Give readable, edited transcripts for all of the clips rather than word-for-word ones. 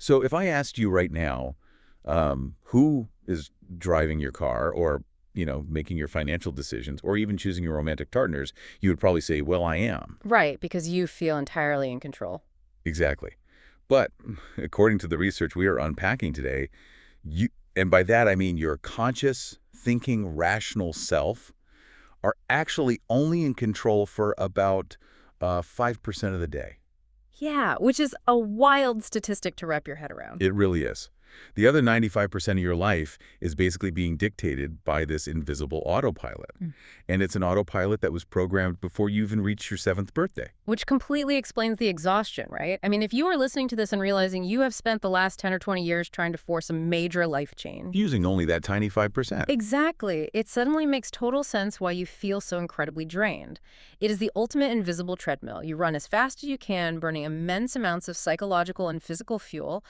So if I asked you right now, who is driving your car or, making your financial decisions or even choosing your romantic partners, you would probably say, well, I am. Right, because you feel entirely in control. Exactly. But according to the research we are unpacking today, and by that I mean your conscious, thinking, rational self, are actually only in control for about 5% of the day. Yeah, which is a wild statistic to wrap your head around. It really is. The other 95% of your life is basically being dictated by this invisible autopilot. Mm. And it's an autopilot that was programmed before you even reached your 7th birthday. Which completely explains the exhaustion, right? I mean, if you are listening to this and realizing you have spent the last 10 or 20 years trying to force a major life change. Using only that tiny 5%. Exactly. It suddenly makes total sense why you feel so incredibly drained. It is the ultimate invisible treadmill. You run as fast as you can, burning immense amounts of psychological and physical fuel,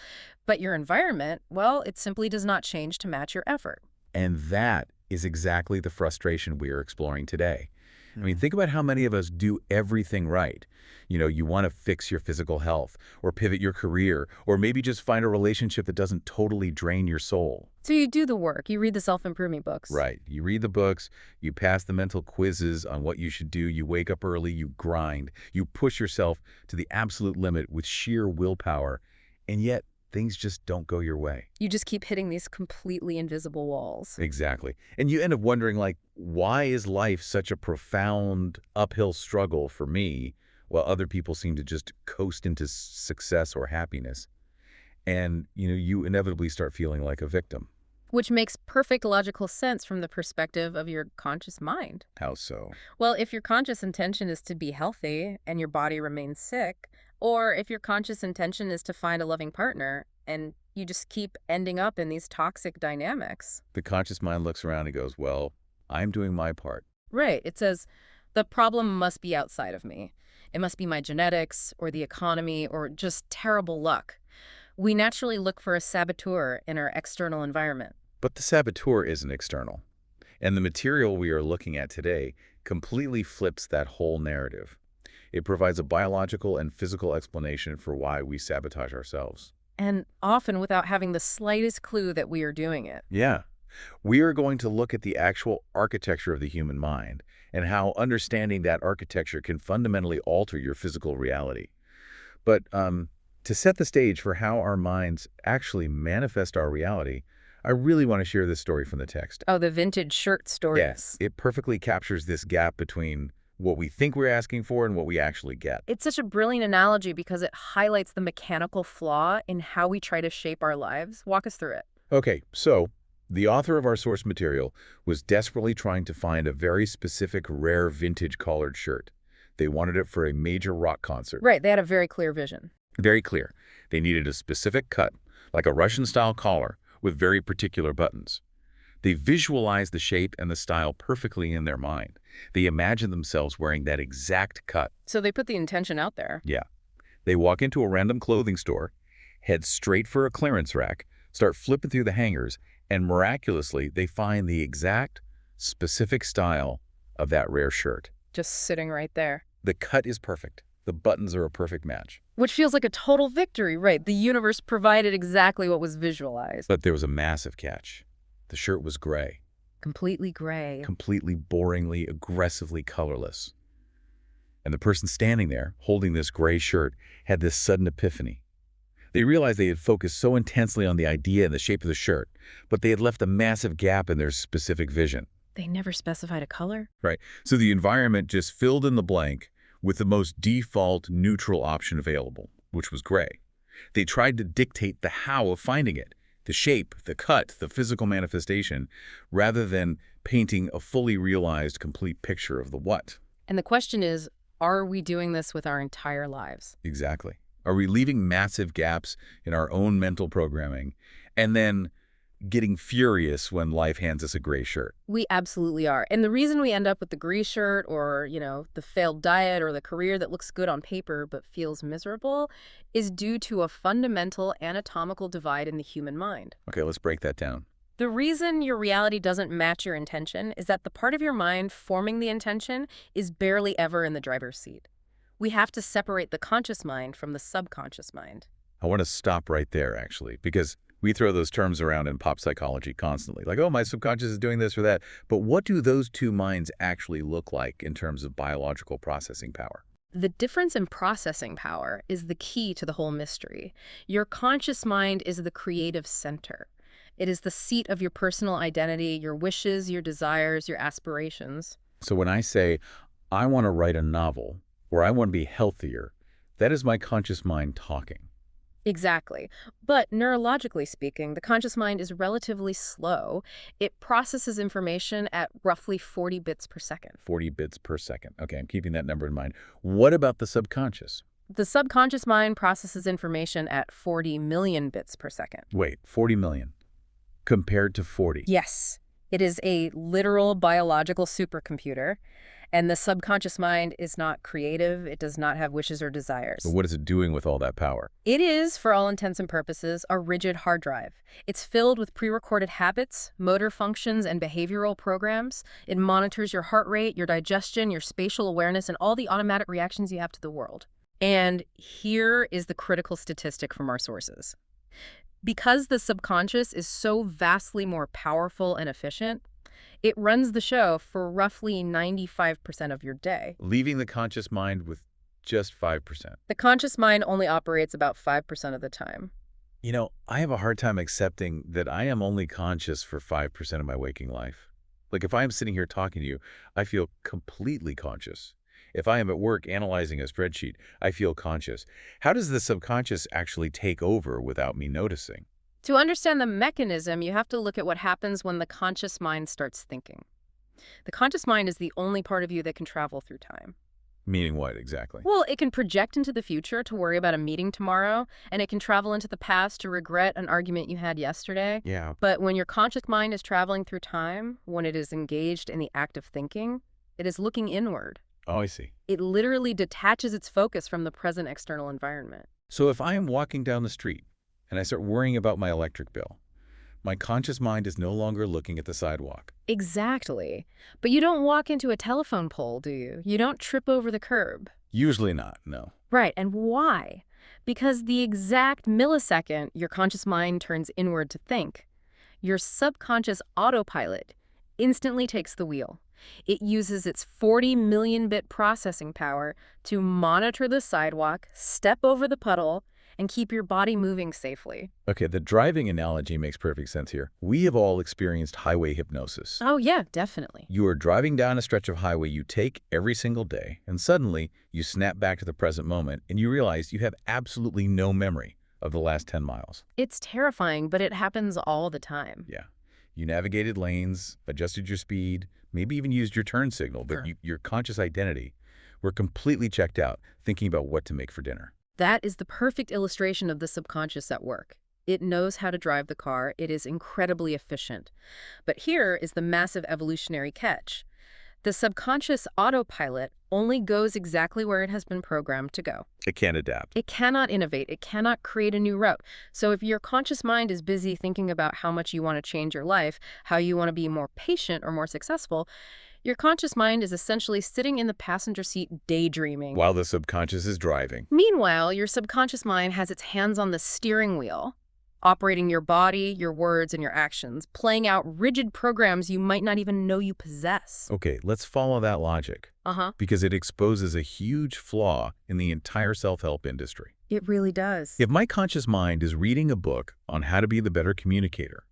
but your environment, well, it simply does not change to match your effort. And that is exactly the frustration we are exploring today. I mean, think about how many of us do everything right. You want to fix your physical health or pivot your career or maybe just find a relationship that doesn't totally drain your soul. So you do the work, you read the self-improvement books. Right. You read the books, you pass the mental quizzes on what you should do, you wake up early, you grind, you push yourself to the absolute limit with sheer willpower, and yet things just don't go your way. You just keep hitting these completely invisible walls. Exactly. And you end up wondering, why is life such a profound uphill struggle for me while other people seem to just coast into success or happiness? And, you inevitably start feeling like a victim. Which makes perfect logical sense from the perspective of your conscious mind. How so? Well, if your conscious intention is to be healthy and your body remains sick, or if your conscious intention is to find a loving partner and you just keep ending up in these toxic dynamics. The conscious mind looks around and goes, well, I'm doing my part. Right. It says, the problem must be outside of me. It must be my genetics or the economy or just terrible luck. We naturally look for a saboteur in our external environment. But the saboteur isn't external. And the material we are looking at today completely flips that whole narrative. It provides a biological and physical explanation for why we sabotage ourselves. And often without having the slightest clue that we are doing it. Yeah. We are going to look at the actual architecture of the human mind and how understanding that architecture can fundamentally alter your physical reality. But to set the stage for how our minds actually manifest our reality, I really want to share this story from the text. Oh, the vintage shirt stories. Yes, it perfectly captures this gap between what we think we're asking for and what we actually get. It's such a brilliant analogy because it highlights the mechanical flaw in how we try to shape our lives. Walk us through it. Okay, so the author of our source material was desperately trying to find a very specific, rare vintage collared shirt. They wanted it for a major rock concert. Right, they had a very clear vision. Very clear. They needed a specific cut, like a Russian-style collar, with very particular buttons. They visualized the shape and the style perfectly in their mind. They imagined themselves wearing that exact cut. So they put the intention out there. Yeah. They walk into a random clothing store, head straight for a clearance rack, start flipping through the hangers, and miraculously, they find the exact, specific style of that rare shirt. Just sitting right there. The cut is perfect. The buttons are a perfect match. Which feels like a total victory, right? The universe provided exactly what was visualized. But there was a massive catch. The shirt was gray. Completely gray. Completely boringly, aggressively colorless. And the person standing there, holding this gray shirt, had this sudden epiphany. They realized they had focused so intensely on the idea and the shape of the shirt, but they had left a massive gap in their specific vision. They never specified a color? Right. So the environment just filled in the blank with the most default neutral option available, which was gray. They tried to dictate the how of finding it, the shape, the cut, the physical manifestation, rather than painting a fully realized, complete picture of the what. And the question is, are we doing this with our entire lives? Exactly. Are we leaving massive gaps in our own mental programming and then getting furious when life hands us a gray shirt? We absolutely are. And the reason we end up with the gray shirt or, the failed diet or the career that looks good on paper but feels miserable is due to a fundamental anatomical divide in the human mind. Okay, let's break that down. The reason your reality doesn't match your intention is that the part of your mind forming the intention is barely ever in the driver's seat. We have to separate the conscious mind from the subconscious mind. I want to stop right there, actually, because we throw those terms around in pop psychology constantly, like, oh, my subconscious is doing this or that. But what do those two minds actually look like in terms of biological processing power? The difference in processing power is the key to the whole mystery. Your conscious mind is the creative center. It is the seat of your personal identity, your wishes, your desires, your aspirations. So when I say, I want to write a novel, or I want to be healthier, that is my conscious mind talking. Exactly. But neurologically speaking, the conscious mind is relatively slow. It processes information at roughly 40 bits per second. 40 bits per second. Okay, I'm keeping that number in mind. What about the subconscious? The subconscious mind processes information at 40 million bits per second. Wait, 40 million compared to 40. Yes, it is a literal biological supercomputer. And the subconscious mind is not creative. It does not have wishes or desires. But what is it doing with all that power? It is, for all intents and purposes, a rigid hard drive. It's filled with pre-recorded habits, motor functions, and behavioral programs. It monitors your heart rate, your digestion, your spatial awareness, and all the automatic reactions you have to the world. And here is the critical statistic from our sources. Because the subconscious is so vastly more powerful and efficient, it runs the show for roughly 95% of your day. Leaving the conscious mind with just 5%. The conscious mind only operates about 5% of the time. You know, I have a hard time accepting that I am only conscious for 5% of my waking life. Like if I am sitting here talking to you, I feel completely conscious. If I am at work analyzing a spreadsheet, I feel conscious. How does the subconscious actually take over without me noticing? To understand the mechanism, you have to look at what happens when the conscious mind starts thinking. The conscious mind is the only part of you that can travel through time. Meaning what exactly? Well, it can project into the future to worry about a meeting tomorrow, and it can travel into the past to regret an argument you had yesterday. Yeah. But when your conscious mind is traveling through time, when it is engaged in the act of thinking, it is looking inward. Oh, I see. It literally detaches its focus from the present external environment. So if I am walking down the street and I start worrying about my electric bill, my conscious mind is no longer looking at the sidewalk. Exactly. But you don't walk into a telephone pole, do you? You don't trip over the curb. Usually not, no. Right, and why? Because the exact millisecond your conscious mind turns inward to think, your subconscious autopilot instantly takes the wheel. It uses its 40 million bit processing power to monitor the sidewalk, step over the puddle, and keep your body moving safely. Okay, the driving analogy makes perfect sense here. We have all experienced highway hypnosis. Oh yeah, definitely. You are driving down a stretch of highway you take every single day, and suddenly you snap back to the present moment and you realize you have absolutely no memory of the last 10 miles. It's terrifying, but it happens all the time. Yeah. You navigated lanes, adjusted your speed, maybe even used your turn signal, but your conscious identity were completely checked out, thinking about what to make for dinner. That is the perfect illustration of the subconscious at work. It knows how to drive the car. It is incredibly efficient. But here is the massive evolutionary catch. The subconscious autopilot only goes exactly where it has been programmed to go. It can't adapt. It cannot innovate. It cannot create a new route. So if your conscious mind is busy thinking about how much you want to change your life, how you want to be more patient or more successful, your conscious mind is essentially sitting in the passenger seat daydreaming. While the subconscious is driving. Meanwhile, your subconscious mind has its hands on the steering wheel, operating your body, your words, and your actions, playing out rigid programs you might not even know you possess. Okay, let's follow that logic. Because it exposes a huge flaw in the entire self-help industry. It really does. If my conscious mind is reading a book on how to be the better communicator,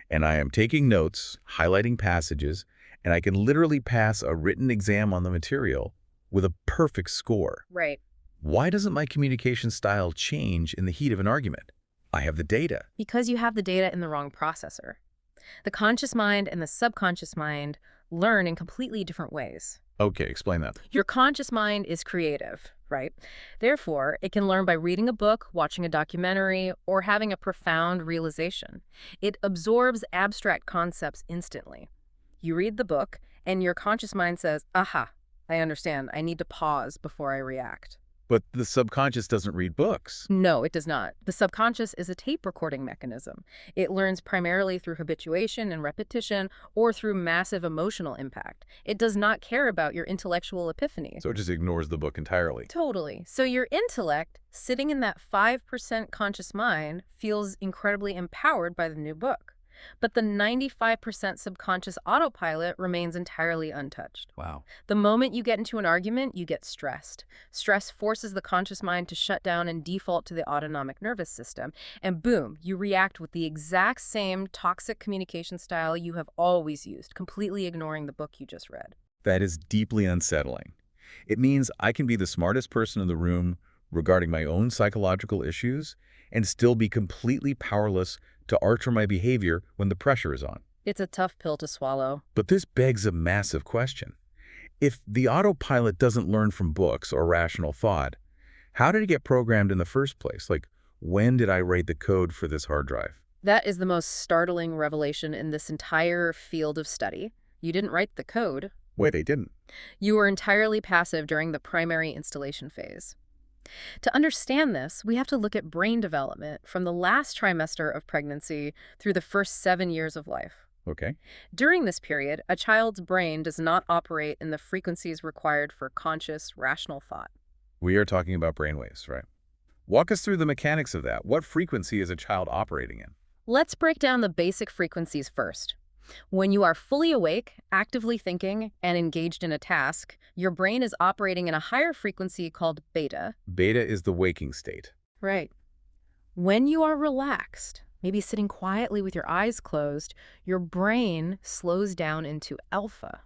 and I am taking notes, highlighting passages, and I can literally pass a written exam on the material with a perfect score. Right. Why doesn't my communication style change in the heat of an argument? I have the data. Because you have the data in the wrong processor. The conscious mind and the subconscious mind learn in completely different ways. Okay, explain that. Your conscious mind is creative, right? Therefore, it can learn by reading a book, watching a documentary, or having a profound realization. It absorbs abstract concepts instantly. You read the book, and your conscious mind says, aha, I understand. I need to pause before I react. But the subconscious doesn't read books. No, it does not. The subconscious is a tape recording mechanism. It learns primarily through habituation and repetition or through massive emotional impact. It does not care about your intellectual epiphany. So it just ignores the book entirely. Totally. So your intellect, sitting in that 5% conscious mind, feels incredibly empowered by the new book. But the 95% subconscious autopilot remains entirely untouched. Wow. The moment you get into an argument, you get stressed. Stress forces the conscious mind to shut down and default to the autonomic nervous system. And boom, you react with the exact same toxic communication style you have always used, completely ignoring the book you just read. That is deeply unsettling. It means I can be the smartest person in the room regarding my own psychological issues and still be completely powerless to alter my behavior when the pressure is on. It's a tough pill to swallow. But this begs a massive question. If the autopilot doesn't learn from books or rational thought, how did it get programmed in the first place? Like, when did I write the code for this hard drive? That is the most startling revelation in this entire field of study. You didn't write the code. Wait, they didn't. You were entirely passive during the primary installation phase. To understand this, we have to look at brain development from the last trimester of pregnancy through the first 7 years of life. Okay. During this period, a child's brain does not operate in the frequencies required for conscious, rational thought. We are talking about brainwaves, right? Walk us through the mechanics of that. What frequency is a child operating in? Let's break down the basic frequencies first. When you are fully awake, actively thinking, and engaged in a task, your brain is operating in a higher frequency called beta. Beta is the waking state. Right. When you are relaxed, maybe sitting quietly with your eyes closed, your brain slows down into alpha.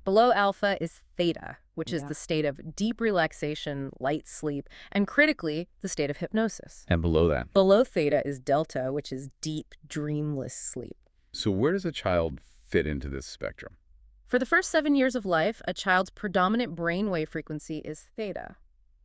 Below alpha is theta, which is the state of deep relaxation, light sleep, and critically, the state of hypnosis. And below that? Below theta is delta, which is deep, dreamless sleep. So where does a child fit into this spectrum? For the first 7 years of life, a child's predominant brainwave frequency is theta.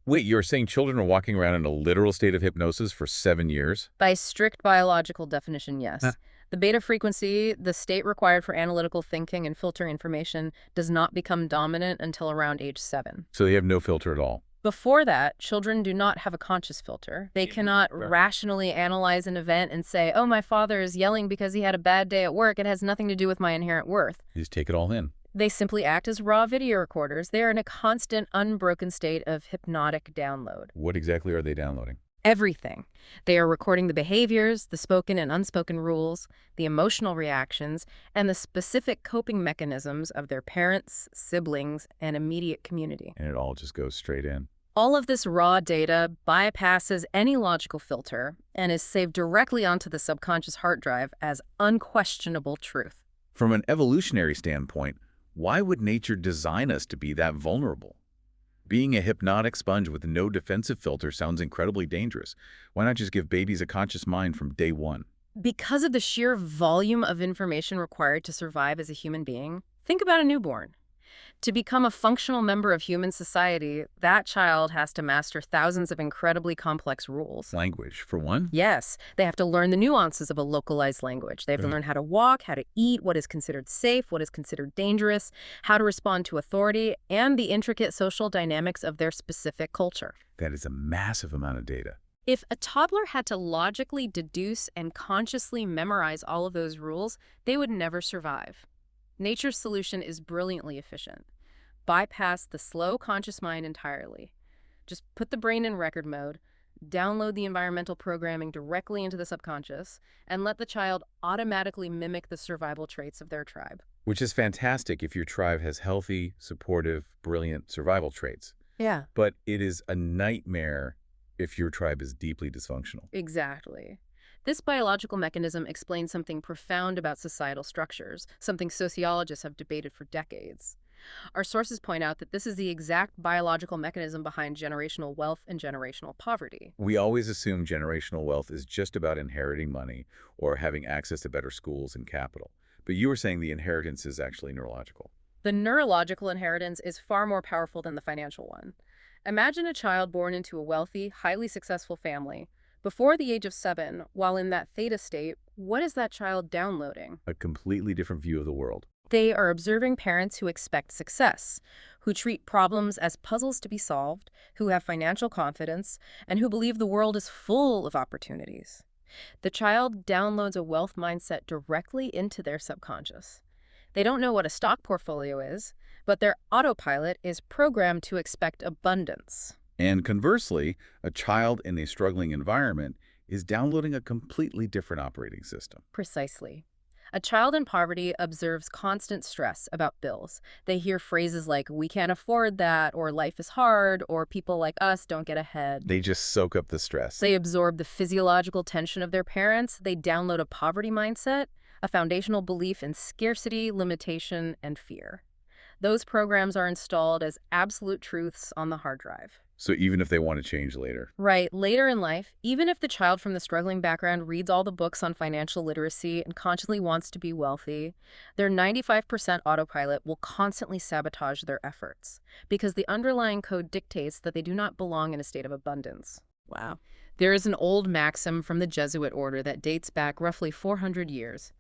Wait, you're saying children are walking around in a literal state of hypnosis for 7 years? By strict biological definition, yes. Huh. The beta frequency, the state required for analytical thinking and filtering information, does not become dominant until around age 7. So they have no filter at all? Before that, children do not have a conscious filter. They cannot rationally analyze an event and say, oh, my father is yelling because he had a bad day at work. It has nothing to do with my inherent worth. You just take it all in. They simply act as raw video recorders. They are in a constant, unbroken state of hypnotic download. What exactly are they downloading? Everything. They are recording the behaviors, the spoken and unspoken rules, the emotional reactions, and the specific coping mechanisms of their parents, siblings, and immediate community. And it all just goes straight in. All of this raw data bypasses any logical filter and is saved directly onto the subconscious hard drive as unquestionable truth. From an evolutionary standpoint, why would nature design us to be that vulnerable? Being a hypnotic sponge with no defensive filter sounds incredibly dangerous. Why not just give babies a conscious mind from day one? Because of the sheer volume of information required to survive as a human being, think about a newborn. To become a functional member of human society, that child has to master thousands of incredibly complex rules. Language, for one? Yes, they have to learn the nuances of a localized language. They have to learn how to walk, how to eat, what is considered safe, what is considered dangerous, how to respond to authority, and the intricate social dynamics of their specific culture. That is a massive amount of data. If a toddler had to logically deduce and consciously memorize all of those rules, they would never survive. Nature's solution is brilliantly efficient. Bypass the slow conscious mind entirely. Just put the brain in record mode, download the environmental programming directly into the subconscious, and let the child automatically mimic the survival traits of their tribe. Which is fantastic if your tribe has healthy, supportive, brilliant survival traits. Yeah. But it is a nightmare if your tribe is deeply dysfunctional. Exactly. This biological mechanism explains something profound about societal structures, something sociologists have debated for decades. Our sources point out that this is the exact biological mechanism behind generational wealth and generational poverty. We always assume generational wealth is just about inheriting money or having access to better schools and capital. But you were saying the inheritance is actually neurological. The neurological inheritance is far more powerful than the financial one. Imagine a child born into a wealthy, highly successful family. Before the age of 7, while in that theta state, what is that child downloading? A completely different view of the world. They are observing parents who expect success, who treat problems as puzzles to be solved, who have financial confidence, and who believe the world is full of opportunities. The child downloads a wealth mindset directly into their subconscious. They don't know what a stock portfolio is, but their autopilot is programmed to expect abundance. And conversely, a child in a struggling environment is downloading a completely different operating system. Precisely. A child in poverty observes constant stress about bills. They hear phrases like, "we can't afford that," or "life is hard," or "people like us don't get ahead." They just soak up the stress. They absorb the physiological tension of their parents. They download a poverty mindset, a foundational belief in scarcity, limitation, and fear. Those programs are installed as absolute truths on the hard drive. So even if they want to change later. Right. Later in life, even if the child from the struggling background reads all the books on financial literacy and constantly wants to be wealthy, their 95% autopilot will constantly sabotage their efforts because the underlying code dictates that they do not belong in a state of abundance. Wow. There is an old maxim from the Jesuit order that dates back roughly 400 years.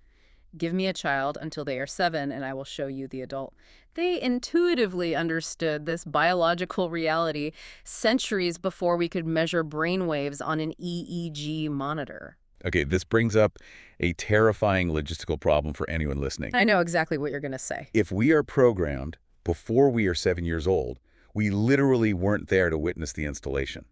Give me a child until they are 7, and I will show you the adult. They intuitively understood this biological reality centuries before we could measure brain waves on an EEG monitor. Okay, this brings up a terrifying logistical problem for anyone listening. I know exactly what you're going to say. If we are programmed before we are 7 years old, we literally weren't there to witness the installation.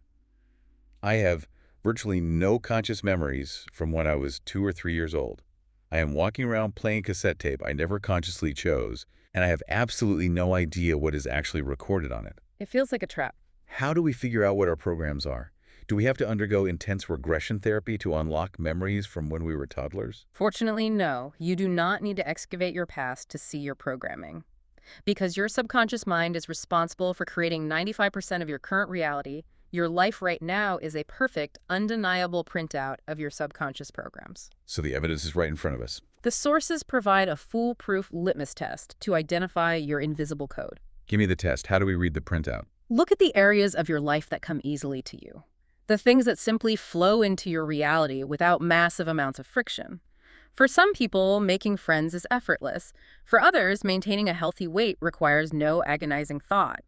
I have virtually no conscious memories from when I was 2 or 3 years old. I am walking around playing cassette tape I never consciously chose, and I have absolutely no idea what is actually recorded on it. It feels like a trap. How do we figure out what our programs are? Do we have to undergo intense regression therapy to unlock memories from when we were toddlers? Fortunately, no. You do not need to excavate your past to see your programming. Because your subconscious mind is responsible for creating 95% of your current reality, your life right now is a perfect, undeniable printout of your subconscious programs. So the evidence is right in front of us. The sources provide a foolproof litmus test to identify your invisible code. Give me the test. How do we read the printout? Look at the areas of your life that come easily to you. The things that simply flow into your reality without massive amounts of friction. For some people, making friends is effortless. For others, maintaining a healthy weight requires no agonizing thought.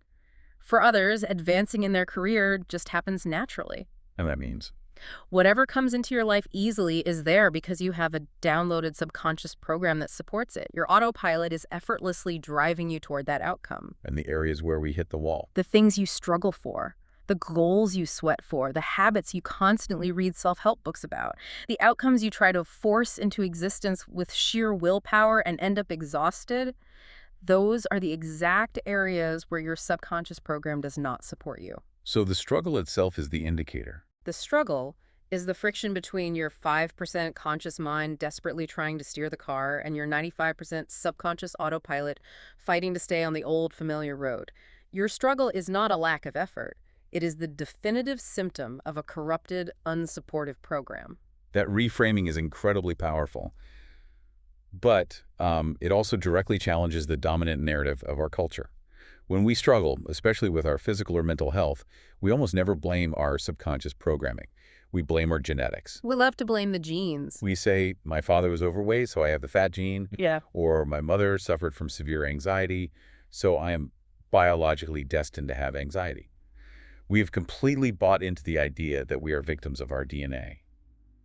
For others, advancing in their career just happens naturally. And that means? Whatever comes into your life easily is there because you have a downloaded subconscious program that supports it. Your autopilot is effortlessly driving you toward that outcome. And the areas where we hit the wall. The things you struggle for, the goals you sweat for, the habits you constantly read self-help books about, the outcomes you try to force into existence with sheer willpower and end up exhausted, those are the exact areas where your subconscious program does not support you. So the struggle itself is the indicator. The struggle is the friction between your 5% conscious mind desperately trying to steer the car and your 95% subconscious autopilot fighting to stay on the old familiar road. Your struggle is not a lack of effort. It is the definitive symptom of a corrupted, unsupportive program. That reframing is incredibly powerful. But it also directly challenges the dominant narrative of our culture. When we struggle, especially with our physical or mental health, we almost never blame our subconscious programming. We blame our genetics. We love to blame the genes. We say, my father was overweight, so I have the fat gene. Yeah. Or my mother suffered from severe anxiety, so I am biologically destined to have anxiety. We have completely bought into the idea that we are victims of our DNA.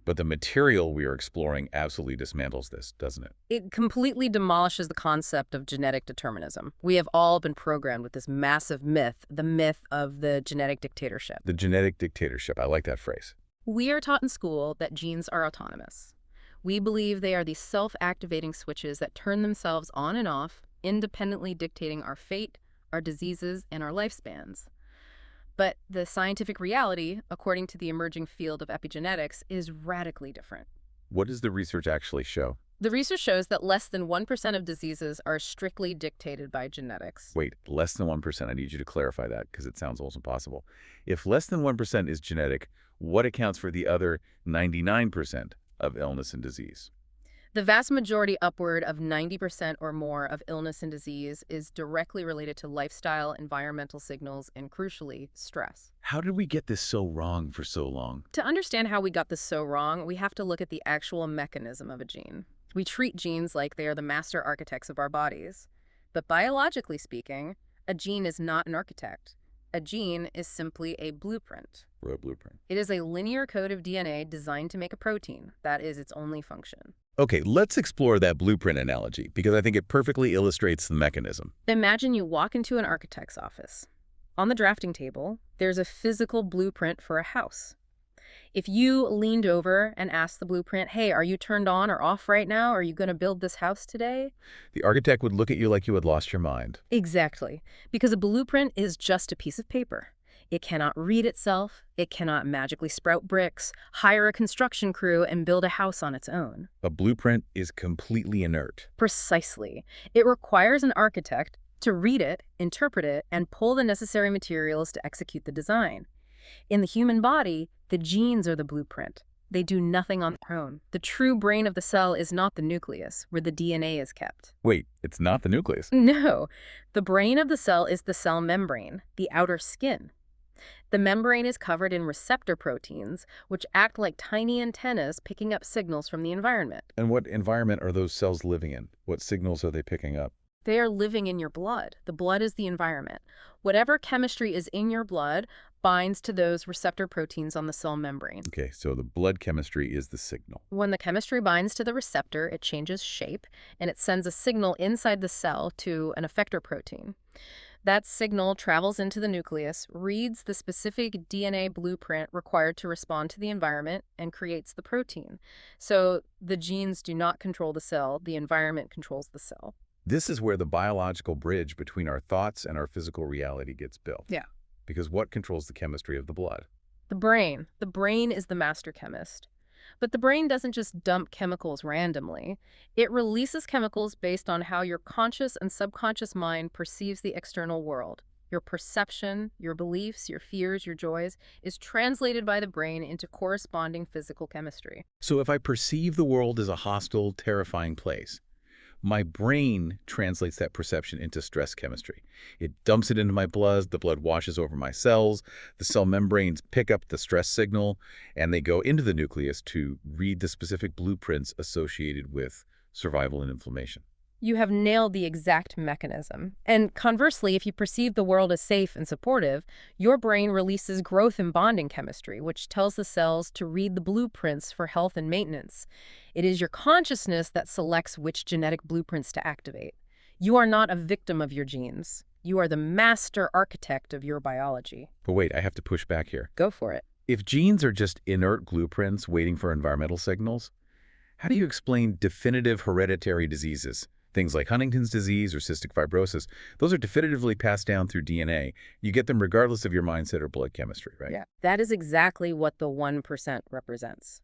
But the material we are exploring absolutely dismantles this, doesn't it? It completely demolishes the concept of genetic determinism. We have all been programmed with this massive myth, the myth of the genetic dictatorship. The genetic dictatorship, I like that phrase. We are taught in school that genes are autonomous. We believe they are these self-activating switches that turn themselves on and off, independently dictating our fate, our diseases, and our lifespans. But the scientific reality, according to the emerging field of epigenetics, is radically different. What does the research actually show? The research shows that less than 1% of diseases are strictly dictated by genetics. Wait, less than 1%. I need you to clarify that because it sounds almost impossible. If less than 1% is genetic, what accounts for the other 99% of illness and disease? The vast majority, upward of 90% or more, of illness and disease is directly related to lifestyle, environmental signals, and crucially, stress. How did we get this so wrong for so long? To understand how we got this so wrong, we have to look at the actual mechanism of a gene. We treat genes like they are the master architects of our bodies. But biologically speaking, A gene is not an architect. A gene is simply a blueprint. Or a blueprint. It is a linear code of DNA designed to make a protein. That is its only function. Okay, let's explore that blueprint analogy, because I think it perfectly illustrates the mechanism. Imagine you walk into an architect's office. On the drafting table, there's a physical blueprint for a house. If you leaned over and asked the blueprint, hey, are you turned on or off right now? Are you going to build this house today? The architect would look at you like you had lost your mind. Exactly, because a blueprint is just a piece of paper. It cannot read itself, it cannot magically sprout bricks, hire a construction crew, and build a house on its own. A blueprint is completely inert. Precisely. It requires an architect to read it, interpret it, and pull the necessary materials to execute the design. In the human body, the genes are the blueprint. They do nothing on their own. The true brain of the cell is not the nucleus, where the DNA is kept. Wait, it's not the nucleus. No, the brain of the cell is the cell membrane, the outer skin. The membrane is covered in receptor proteins, which act like tiny antennas picking up signals from the environment. And what environment are those cells living in? What signals are they picking up? They are living in your blood. The blood is the environment. Whatever chemistry is in your blood binds to those receptor proteins on the cell membrane. Okay, so the blood chemistry is the signal. When the chemistry binds to the receptor, it changes shape, and it sends a signal inside the cell to an effector protein. That signal travels into the nucleus, reads the specific DNA blueprint required to respond to the environment, and creates the protein. So the genes do not control the cell, the environment controls the cell. This is where the biological bridge between our thoughts and our physical reality gets built. Yeah. Because what controls the chemistry of the blood? The brain. The brain is the master chemist. But the brain doesn't just dump chemicals randomly. It releases chemicals based on how your conscious and subconscious mind perceives the external world. Your perception, your beliefs, your fears, your joys is translated by the brain into corresponding physical chemistry. So if I perceive the world as a hostile, terrifying place, my brain translates that perception into stress chemistry. It dumps it into my blood, the blood washes over my cells, the cell membranes pick up the stress signal, and they go into the nucleus to read the specific blueprints associated with survival and inflammation. You have nailed the exact mechanism. And conversely, if you perceive the world as safe and supportive, your brain releases growth and bonding chemistry, which tells the cells to read the blueprints for health and maintenance. It is your consciousness that selects which genetic blueprints to activate. You are not a victim of your genes. You are the master architect of your biology. But wait, I have to push back here. Go for it. If genes are just inert blueprints waiting for environmental signals, how do you explain definitive hereditary diseases? Things like Huntington's disease or cystic fibrosis, those are definitively passed down through DNA. You get them regardless of your mindset or blood chemistry, right? Yeah, that is exactly what the 1% represents.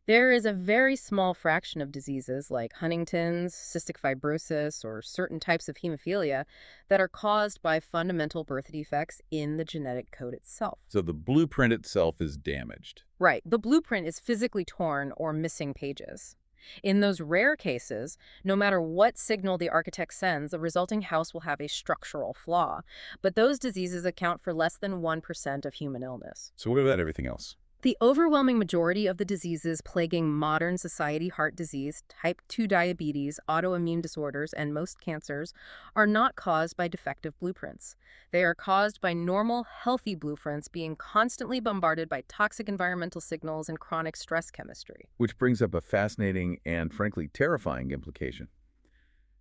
There is a very small fraction of diseases like Huntington's, cystic fibrosis, or certain types of hemophilia that are caused by fundamental birth defects in the genetic code itself. So the blueprint itself is damaged. Right. The blueprint is physically torn or missing pages. In those rare cases, no matter what signal the architect sends, the resulting house will have a structural flaw. But those diseases account for less than 1% of human illness. So what about everything else? The overwhelming majority of the diseases plaguing modern society, heart disease, type 2 diabetes, autoimmune disorders, and most cancers, are not caused by defective blueprints. They are caused by normal, healthy blueprints being constantly bombarded by toxic environmental signals and chronic stress chemistry. Which brings up a fascinating and, frankly, terrifying implication.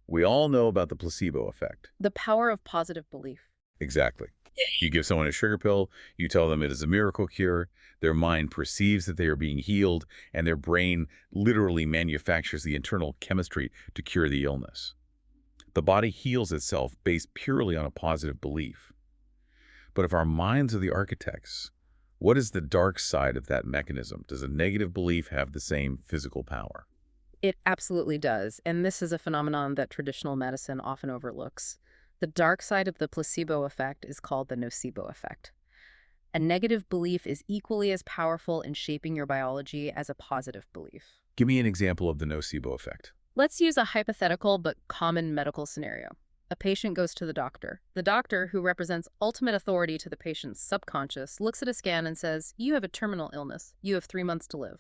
We all know about the placebo effect. The power of positive belief. Exactly. You give someone a sugar pill, you tell them it is a miracle cure, their mind perceives that they are being healed, and their brain literally manufactures the internal chemistry to cure the illness. The body heals itself based purely on a positive belief. But if our minds are the architects, what is the dark side of that mechanism? Does a negative belief have the same physical power? It absolutely does, and this is a phenomenon that traditional medicine often overlooks. The dark side of the placebo effect is called the nocebo effect. A negative belief is equally as powerful in shaping your biology as a positive belief. Give me an example of the nocebo effect. Let's use a hypothetical but common medical scenario. A patient goes to the doctor. The doctor, who represents ultimate authority to the patient's subconscious, looks at a scan and says, "You have a terminal illness. You have 3 months to live."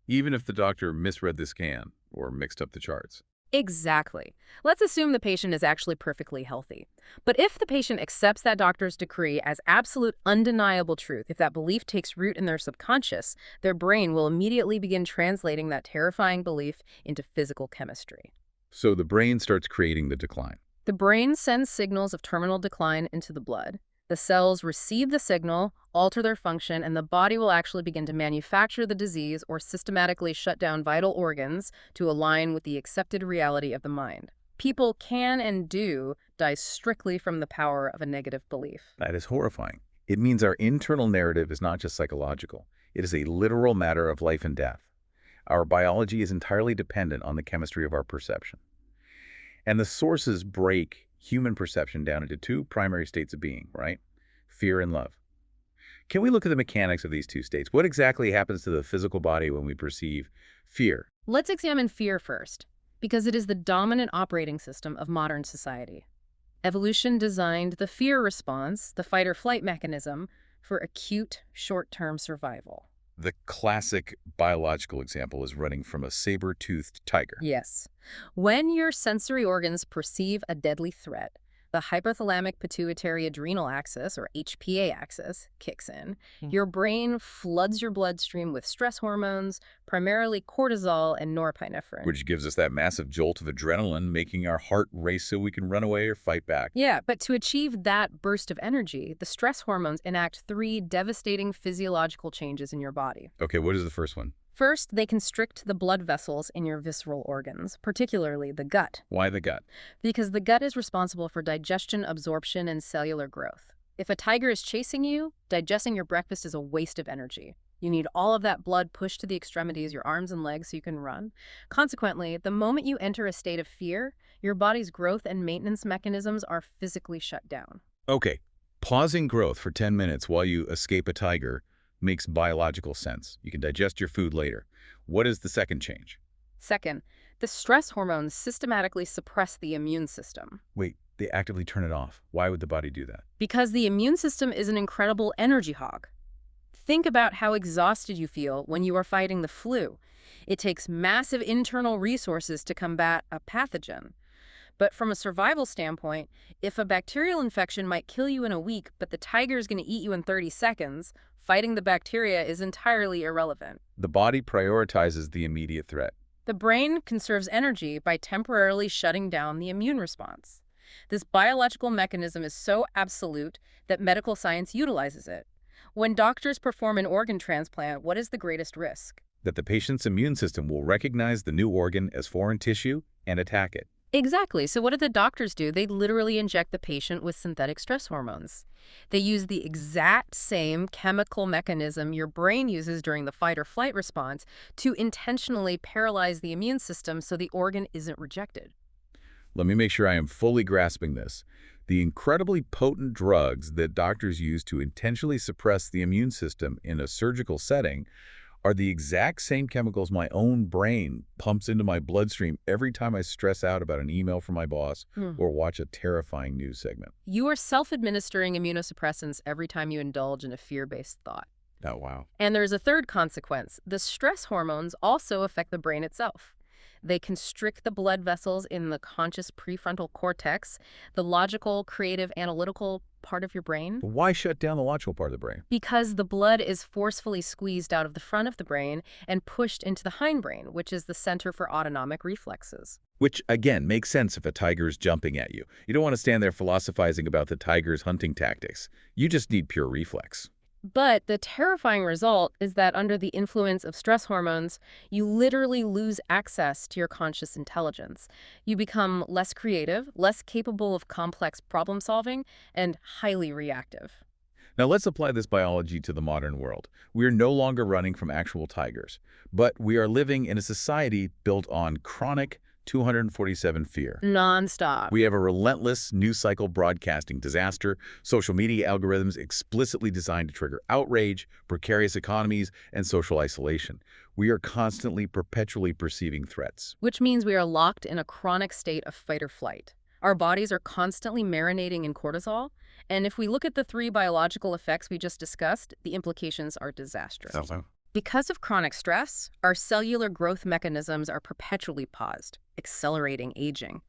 Even if the doctor misread the scan or mixed up the charts. Exactly. Let's assume the patient is actually perfectly healthy. But if the patient accepts that doctor's decree as absolute undeniable truth, if that belief takes root in their subconscious, their brain will immediately begin translating that terrifying belief into physical chemistry. So the brain starts creating the decline. The brain sends signals of terminal decline into the blood. The cells receive the signal, alter their function, and the body will actually begin to manufacture the disease or systematically shut down vital organs to align with the accepted reality of the mind. People can and do die strictly from the power of a negative belief. That is horrifying. It means our internal narrative is not just psychological. It is a literal matter of life and death. Our biology is entirely dependent on the chemistry of our perception. And the sources break human perception down into two primary states of being, right? Fear and love. Can we look at the mechanics of these two states? What exactly happens to the physical body when we perceive fear? Let's examine fear first, because it is the dominant operating system of modern society. Evolution designed the fear response, the fight-or-flight mechanism, for acute, short-term survival. The classic biological example is running from a saber-toothed tiger. Yes. When your sensory organs perceive a deadly threat, the hypothalamic pituitary adrenal axis, or HPA axis, kicks in. Your brain floods your bloodstream with stress hormones, primarily cortisol and norepinephrine. Which gives us that massive jolt of adrenaline, making our heart race so we can run away or fight back. Yeah, but to achieve that burst of energy, the stress hormones enact 3 devastating physiological changes in your body. Okay, what is the first one? First, they constrict the blood vessels in your visceral organs, particularly the gut. Why the gut? Because the gut is responsible for digestion, absorption, and cellular growth. If a tiger is chasing you, digesting your breakfast is a waste of energy. You need all of that blood pushed to the extremities, your arms and legs, so you can run. Consequently, the moment you enter a state of fear, your body's growth and maintenance mechanisms are physically shut down. Okay, pausing growth for 10 minutes while you escape a tiger makes biological sense. You can digest your food later. What is the second change? Second, the stress hormones systematically suppress the immune system. Wait, they actively turn it off. Why would the body do that? Because the immune system is an incredible energy hog. Think about how exhausted you feel when you are fighting the flu. It takes massive internal resources to combat a pathogen. But from a survival standpoint, if a bacterial infection might kill you in a week, but the tiger is going to eat you in 30 seconds, fighting the bacteria is entirely irrelevant. The body prioritizes the immediate threat. The brain conserves energy by temporarily shutting down the immune response. This biological mechanism is so absolute that medical science utilizes it. When doctors perform an organ transplant, what is the greatest risk? That the patient's immune system will recognize the new organ as foreign tissue and attack it. Exactly. So what do the doctors do? They literally inject the patient with synthetic stress hormones. They use the exact same chemical mechanism your brain uses during the fight or flight response to intentionally paralyze the immune system so the organ isn't rejected. Let me make sure I am fully grasping this. The incredibly potent drugs that doctors use to intentionally suppress the immune system in a surgical setting are the exact same chemicals my own brain pumps into my bloodstream every time I stress out about an email from my boss or watch a terrifying news segment. You are self-administering immunosuppressants every time you indulge in a fear-based thought. Oh, wow. And there's a third consequence. The stress hormones also affect the brain itself. They constrict the blood vessels in the conscious prefrontal cortex, the logical, creative, analytical part of your brain. Why shut down the logical part of the brain? Because the blood is forcefully squeezed out of the front of the brain and pushed into the hindbrain, which is the center for autonomic reflexes. Which, again, makes sense if a tiger's jumping at you. You don't want to stand there philosophizing about the tiger's hunting tactics. You just need pure reflex. But the terrifying result is that under the influence of stress hormones, you literally lose access to your conscious intelligence. You become less creative, less capable of complex problem solving, and highly reactive. Now let's apply this biology to the modern world. We are no longer running from actual tigers, but we are living in a society built on chronic 247 fear. Non-stop. We have a relentless news cycle broadcasting disaster, social media algorithms explicitly designed to trigger outrage, precarious economies, and social isolation. We are constantly, perpetually perceiving threats. Which means we are locked in a chronic state of fight or flight. Our bodies are constantly marinating in cortisol, and if we look at the 3 biological effects we just discussed, the implications are disastrous. Because of chronic stress, our cellular growth mechanisms are perpetually paused, accelerating aging.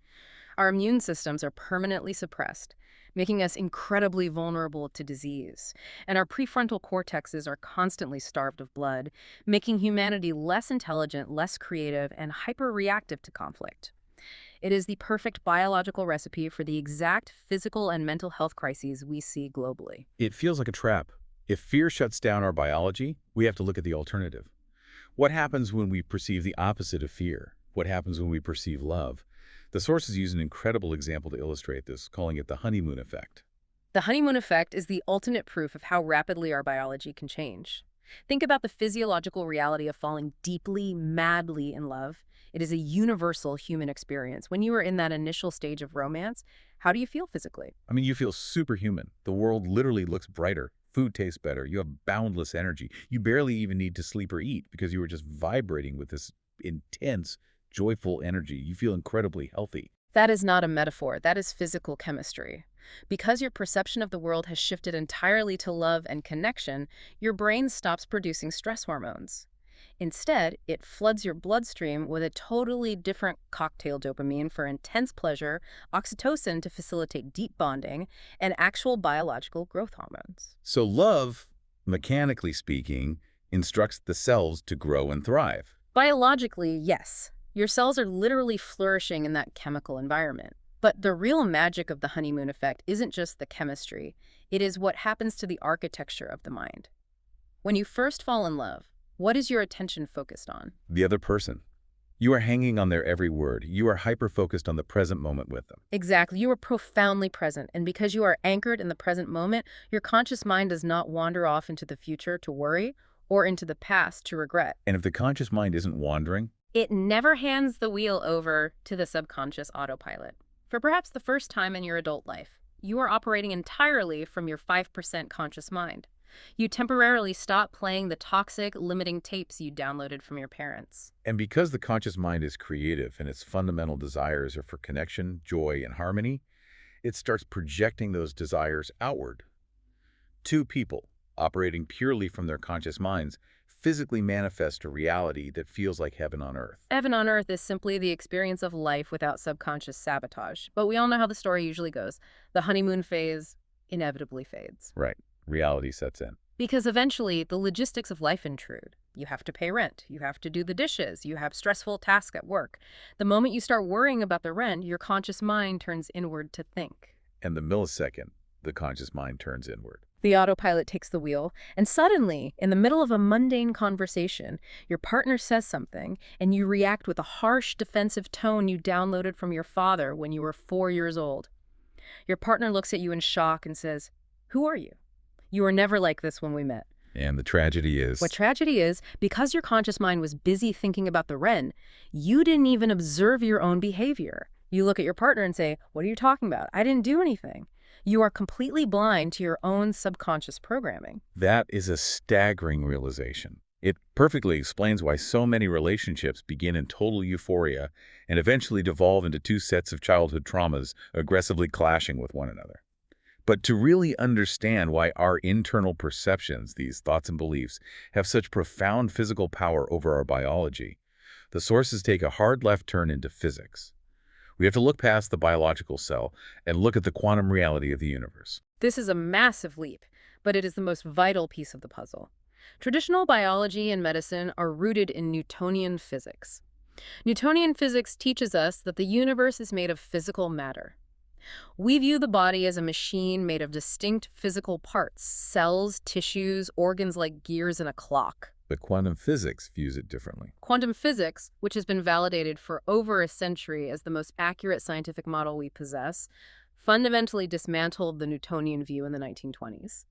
Our immune systems are permanently suppressed, making us incredibly vulnerable to disease. And our prefrontal cortexes are constantly starved of blood, making humanity less intelligent, less creative, and hyper-reactive to conflict. It is the perfect biological recipe for the exact physical and mental health crises we see globally. It feels like a trap. If fear shuts down our biology, we have to look at the alternative. What happens when we perceive the opposite of fear? What happens when we perceive love? The sources use an incredible example to illustrate this, calling it the honeymoon effect. The honeymoon effect is the ultimate proof of how rapidly our biology can change. Think about the physiological reality of falling deeply, madly in love. It is a universal human experience. When you are in that initial stage of romance, how do you feel physically? I mean, you feel superhuman. The world literally looks brighter. Food tastes better. You have boundless energy. You barely even need to sleep or eat because you are just vibrating with this intense, joyful energy. You feel incredibly healthy. That is not a metaphor. That is physical chemistry. Because your perception of the world has shifted entirely to love and connection, your brain stops producing stress hormones. Instead, it floods your bloodstream with a totally different cocktail: dopamine for intense pleasure, oxytocin to facilitate deep bonding, and actual biological growth hormones. So love, mechanically speaking, instructs the cells to grow and thrive. Biologically, yes. Your cells are literally flourishing in that chemical environment. But the real magic of the honeymoon effect isn't just the chemistry. It is what happens to the architecture of the mind. When you first fall in love, what is your attention focused on? The other person. You are hanging on their every word. You are hyper-focused on the present moment with them. Exactly. You are profoundly present. And because you are anchored in the present moment, your conscious mind does not wander off into the future to worry or into the past to regret. And if the conscious mind isn't wandering, It never hands the wheel over to the subconscious autopilot. For perhaps the first time in your adult life, you are operating entirely from your 5% conscious mind. You temporarily stop playing the toxic, limiting tapes you downloaded from your parents. and because the conscious mind is creative and its fundamental desires are for connection, joy, and harmony, it starts projecting those desires outward. Two people, operating purely from their conscious minds, physically manifest a reality that feels like heaven on earth. Heaven on earth is simply the experience of life without subconscious sabotage. But we all know how the story usually goes. The honeymoon phase inevitably fades. Right. Reality sets in. Because eventually, the logistics of life intrude. You have to pay rent. You have to do the dishes. You have stressful tasks at work. The moment you start worrying about the rent, your conscious mind turns inward to think. And the millisecond, the conscious mind turns inward. The autopilot takes the wheel, and suddenly, in the middle of a mundane conversation, your partner says something, and you react with a harsh, defensive tone you downloaded from your father when you were 4 years old. Your partner looks at you in shock and says, "Who are you? You were never like this when we met." And the tragedy is... What tragedy is, because your conscious mind was busy thinking about the rent, you didn't even observe your own behavior. You look at your partner and say, "What are you talking about? I didn't do anything." You are completely blind to your own subconscious programming. That is a staggering realization. It perfectly explains why so many relationships begin in total euphoria and eventually devolve into two sets of childhood traumas aggressively clashing with one another. But to really understand why our internal perceptions, these thoughts and beliefs, have such profound physical power over our biology, the sources take a hard left turn into physics. We have to look past the biological cell and look at the quantum reality of the universe. This is a massive leap, but it is the most vital piece of the puzzle. Traditional biology and medicine are rooted in Newtonian physics. Newtonian physics teaches us that the universe is made of physical matter. We view the body as a machine made of distinct physical parts: cells, tissues, organs like gears in a clock. But quantum physics views it differently. Quantum physics, which has been validated for over a century as the most accurate scientific model we possess, fundamentally dismantled the Newtonian view in the 1920s.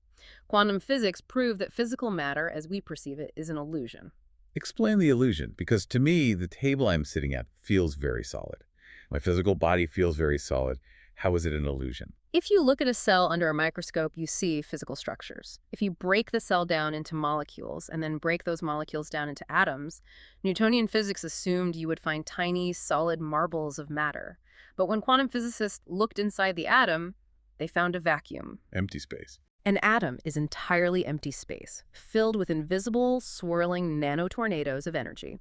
Quantum physics proved that physical matter, as we perceive it, is an illusion. Explain the illusion, because to me, the table I'm sitting at feels very solid. My physical body feels very solid. How is it an illusion? If you look at a cell under a microscope, you see physical structures. If you break the cell down into molecules and then break those molecules down into atoms, Newtonian physics assumed you would find tiny, solid marbles of matter. But when quantum physicists looked inside the atom, they found a vacuum. Empty space. An atom is entirely empty space, filled with invisible, swirling nanotornadoes of energy.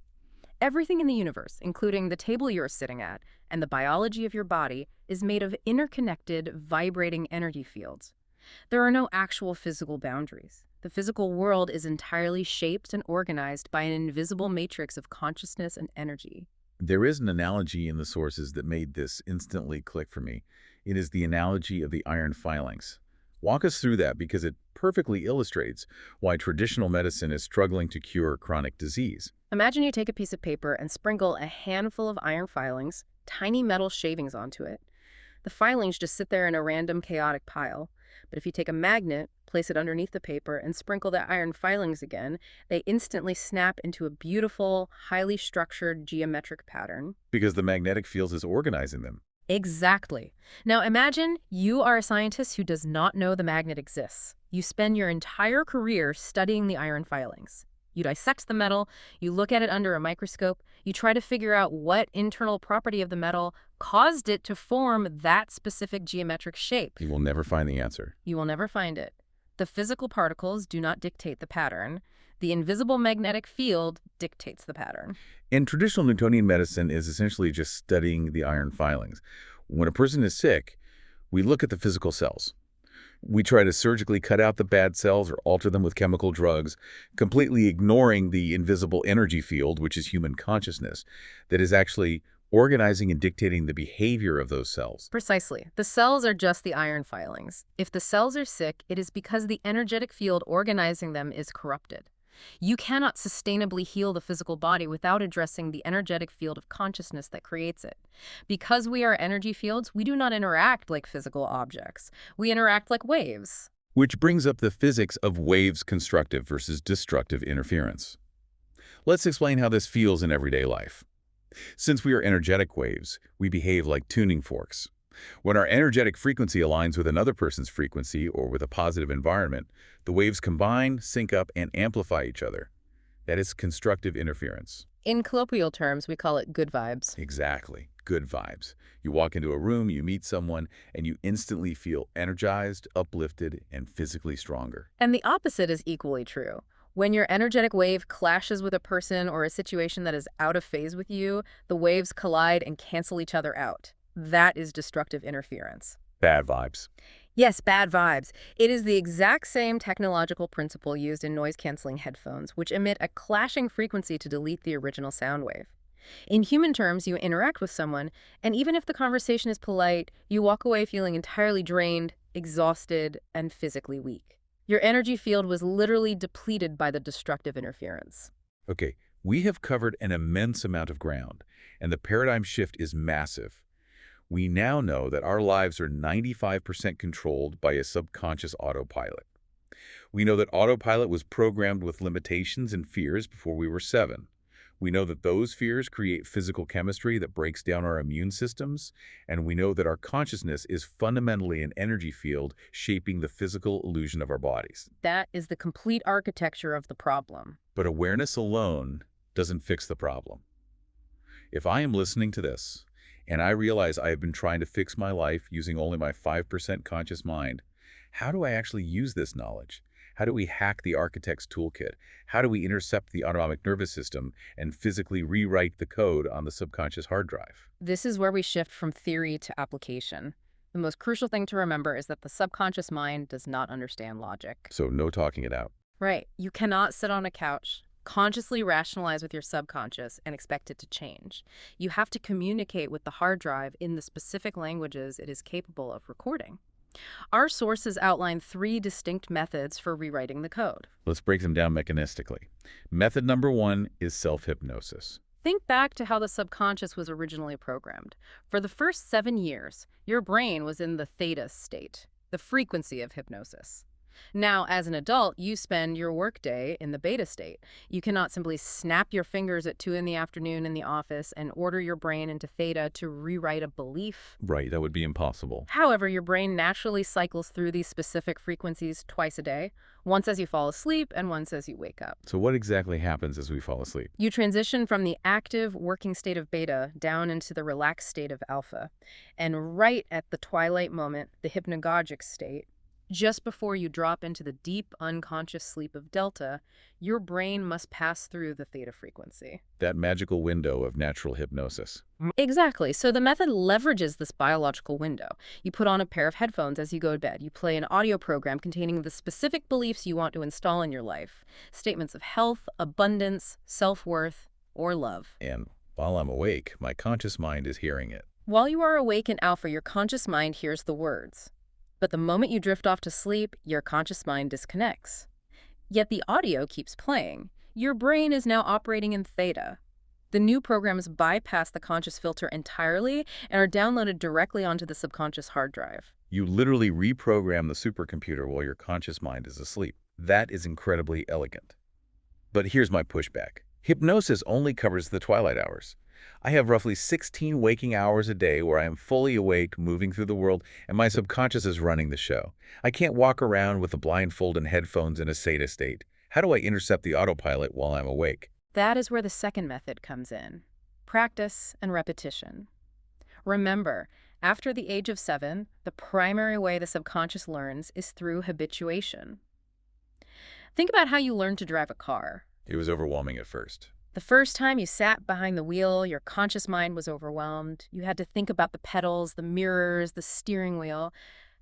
Everything in the universe, including the table you're sitting at and the biology of your body, is made of interconnected, vibrating energy fields. There are no actual physical boundaries. The physical world is entirely shaped and organized by an invisible matrix of consciousness and energy. There is an analogy in the sources that made this instantly click for me. It is the analogy of the iron filings. Walk us through that because it perfectly illustrates why traditional medicine is struggling to cure chronic disease. Imagine you take a piece of paper and sprinkle a handful of iron filings, tiny metal shavings onto it. The filings just sit there in a random, chaotic pile. But if you take a magnet, place it underneath the paper, and sprinkle the iron filings again, they instantly snap into a beautiful, highly structured geometric pattern. Because the magnetic field is organizing them. Exactly. Now imagine you are a scientist who does not know the magnet exists. You spend your entire career studying the iron filings. You dissect the metal, you look at it under a microscope, you try to figure out what internal property of the metal caused it to form that specific geometric shape. You will never find the answer. You will never find it. The physical particles do not dictate the pattern. The invisible magnetic field dictates the pattern. And traditional Newtonian medicine is essentially just studying the iron filings. When a person is sick, we look at the physical cells. We try to surgically cut out the bad cells or alter them with chemical drugs, completely ignoring the invisible energy field, which is human consciousness, that is actually organizing and dictating the behavior of those cells. Precisely. The cells are just the iron filings. If the cells are sick, it is because the energetic field organizing them is corrupted. You cannot sustainably heal the physical body without addressing the energetic field of consciousness that creates it. Because we are energy fields, we do not interact like physical objects. We interact like waves. Which brings up the physics of waves' constructive versus destructive interference. Let's explain how this feels in everyday life. Since we are energetic waves, we behave like tuning forks. When our energetic frequency aligns with another person's frequency or with a positive environment, the waves combine, sync up, and amplify each other. That is constructive interference. In colloquial terms, we call it good vibes. Exactly. Good vibes. You walk into a room, you meet someone, and you instantly feel energized, uplifted, and physically stronger. And the opposite is equally true. When your energetic wave clashes with a person or a situation that is out of phase with you, the waves collide and cancel each other out. That is destructive interference. Bad vibes. Yes, bad vibes. It is the exact same technological principle used in noise-canceling headphones, which emit a clashing frequency to delete the original sound wave. In human terms, you interact with someone, and even if the conversation is polite, you walk away feeling entirely drained, exhausted, and physically weak. Your energy field was literally depleted by the destructive interference. Okay, we have covered an immense amount of ground, and the paradigm shift is massive. We now know that our lives are 95% controlled by a subconscious autopilot. We know that autopilot was programmed with limitations and fears before we were 7. We know that those fears create physical chemistry that breaks down our immune systems, and we know that our consciousness is fundamentally an energy field shaping the physical illusion of our bodies. That is the complete architecture of the problem. But awareness alone doesn't fix the problem. If I am listening to this, and I realize I have been trying to fix my life using only my 5% conscious mind, how do I actually use this knowledge? How do we hack the architect's toolkit? How do we intercept the autonomic nervous system and physically rewrite the code on the subconscious hard drive? This is where we shift from theory to application. The most crucial thing to remember is that the subconscious mind does not understand logic. So no talking it out. Right. You cannot sit on a couch, consciously rationalize with your subconscious, and expect it to change. You have to communicate with the hard drive in the specific languages it is capable of recording. Our sources outline 3 distinct methods for rewriting the code. Let's break them down mechanistically. Method number 1 is self-hypnosis. Think back to how the subconscious was originally programmed. For the first 7 years, your brain was in the Theta state, the frequency of hypnosis. Now, as an adult, you spend your workday in the beta state. You cannot simply snap your fingers at 2 in the afternoon in the office and order your brain into Theta to rewrite a belief. Right, that would be impossible. However, your brain naturally cycles through these specific frequencies twice a day, once as you fall asleep and once as you wake up. So what exactly happens as we fall asleep? You transition from the active working state of beta down into the relaxed state of alpha. And right at the twilight moment, the hypnagogic state, Just before you drop into the deep unconscious sleep of delta, your brain must pass through the theta frequency. That magical window of natural hypnosis. Exactly. So the method leverages this biological window. You put on a pair of headphones as you go to bed. You play an audio program containing the specific beliefs you want to install in your life. Statements of health, abundance, self-worth, or love. And while I'm awake, my conscious mind is hearing it. While you are awake in alpha, your conscious mind hears the words. But the moment you drift off to sleep, your conscious mind disconnects. Yet the audio keeps playing. Your brain is now operating in theta. The new programs bypass the conscious filter entirely and are downloaded directly onto the subconscious hard drive. You literally reprogram the supercomputer while your conscious mind is asleep. That is incredibly elegant. But here's my pushback. Hypnosis only covers the twilight hours. I have roughly 16 waking hours a day where I am fully awake, moving through the world, and my subconscious is running the show. I can't walk around with a blindfold and headphones in a Theta state. How do I intercept the autopilot while I'm awake? That is where the second method comes in. Practice and repetition. Remember, after the age of 7, the primary way the subconscious learns is through habituation. Think about how you learned to drive a car. It was overwhelming at first. The first time you sat behind the wheel, your conscious mind was overwhelmed. You had to think about the pedals, the mirrors, the steering wheel.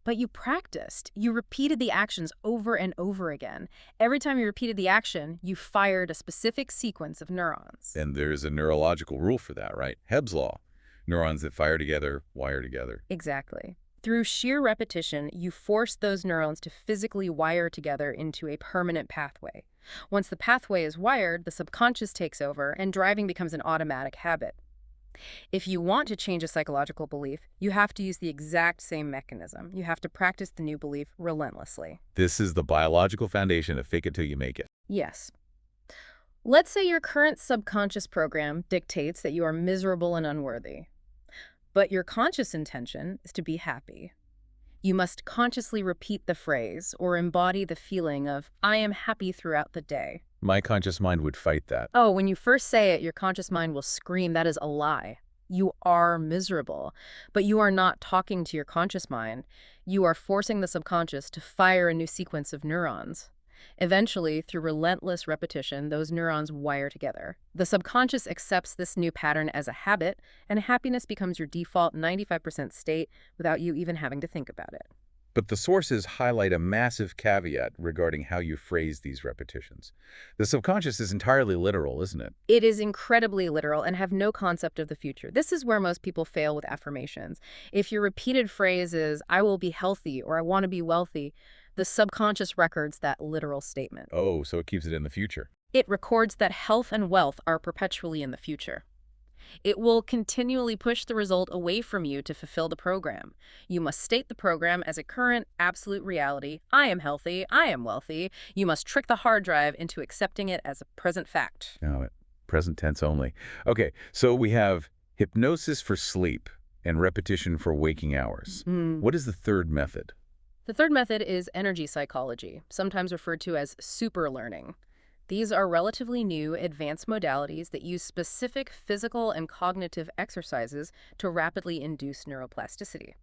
But you practiced. You repeated the actions over and over again. Every time you repeated the action, you fired a specific sequence of neurons. And there's a neurological rule for that, right? Hebb's law. Neurons that fire together, wire together. Exactly. Through sheer repetition, you force those neurons to physically wire together into a permanent pathway. Once the pathway is wired, the subconscious takes over, and driving becomes an automatic habit. If you want to change a psychological belief, you have to use the exact same mechanism. You have to practice the new belief relentlessly. This is the biological foundation of fake it till you make it. Yes. Let's say your current subconscious program dictates that you are miserable and unworthy. But your conscious intention is to be happy. You must consciously repeat the phrase or embody the feeling of, I am happy throughout the day. My conscious mind would fight that. Oh, when you first say it, your conscious mind will scream, that is a lie. You are miserable. But you are not talking to your conscious mind. You are forcing the subconscious to fire a new sequence of neurons. Eventually, through relentless repetition, those neurons wire together. The subconscious accepts this new pattern as a habit, and happiness becomes your default 95% state without you even having to think about it. But the sources highlight a massive caveat regarding how you phrase these repetitions. The subconscious is entirely literal, isn't it? It is incredibly literal and have no concept of the future. This is where most people fail with affirmations. If your repeated phrase is, I will be healthy or I want to be wealthy, the subconscious records that literal statement. Oh, so it keeps it in the future. It records that health and wealth are perpetually in the future. It will continually push the result away from you to fulfill the program. You must state the program as a current, absolute reality. I am healthy. I am wealthy. You must trick the hard drive into accepting it as a present fact. No, present tense only. Okay, so we have hypnosis for sleep and repetition for waking hours. What is the third method? The third method is energy psychology, sometimes referred to as super learning. These are relatively new, advanced modalities that use specific physical and cognitive exercises to rapidly induce neuroplasticity.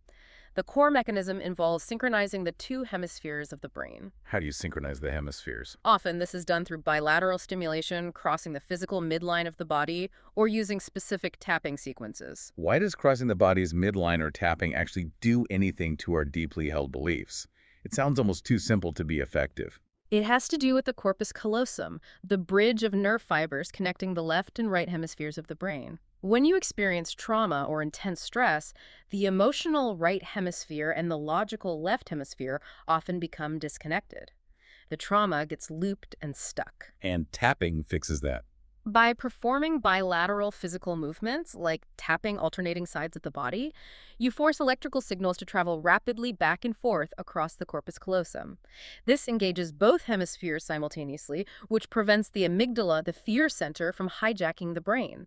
The core mechanism involves synchronizing the two hemispheres of the brain. How do you synchronize the hemispheres? Often, this is done through bilateral stimulation, crossing the physical midline of the body, or using specific tapping sequences. Why does crossing the body's midline or tapping actually do anything to our deeply held beliefs? It sounds almost too simple to be effective. It has to do with the corpus callosum, the bridge of nerve fibers connecting the left and right hemispheres of the brain. When you experience trauma or intense stress, the emotional right hemisphere and the logical left hemisphere often become disconnected. The trauma gets looped and stuck. And tapping fixes that. By performing bilateral physical movements, like tapping alternating sides of the body, you force electrical signals to travel rapidly back and forth across the corpus callosum. This engages both hemispheres simultaneously, which prevents the amygdala, the fear center, from hijacking the brain.